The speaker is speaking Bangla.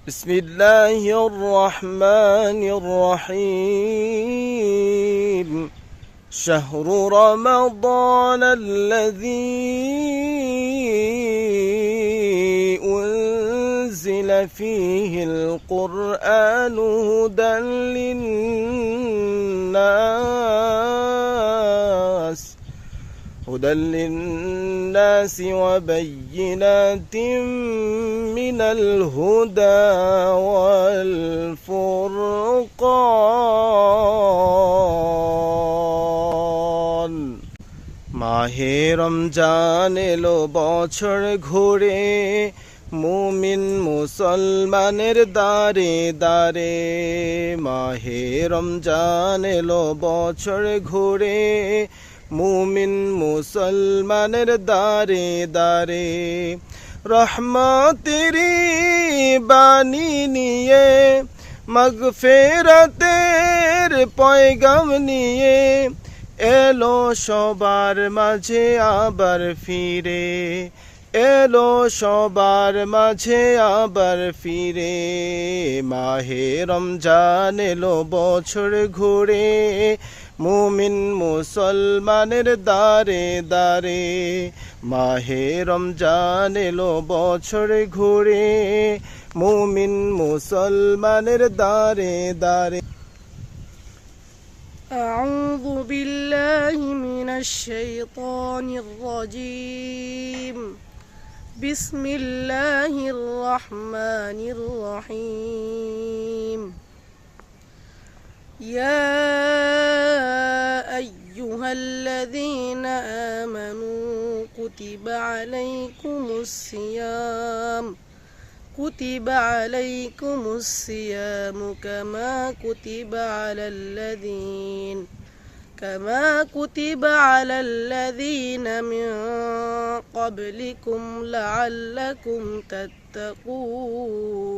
بسم الله الرحمن الرحيم شهر رمضان الذي أنزل فيه القرآن هدى للناس وبينات من الهدى والفرقان মাহে রমজান এলো বছর ঘুরে মুমিন মুসলমানের দারে দারে মাহে রমজান এলো বছর ঘুরে মুমিন মুসলমানের দারে দারে রহমতেরি বাণী নিয়ে মাগফিরাতের পয়গাম নিয়ে এলো সবার মাঝে আবার ফিরে এলো সবার মাঝে আবার ফিরে মাহে রমজান এলো বছর ঘুরে মুমিন মুসলমানের দারে দারে মাহে রমজান এলো বছর ঘুরে মুমিন মুসলমানের দারে দারে أعوذ بالله من الشيطان الرجيم بسم الله الرحمن الرحيم يا أيها الذين آمنوا كتب عليكم الصيام كما كتب على الذين من قبلكم لعلكم تتقون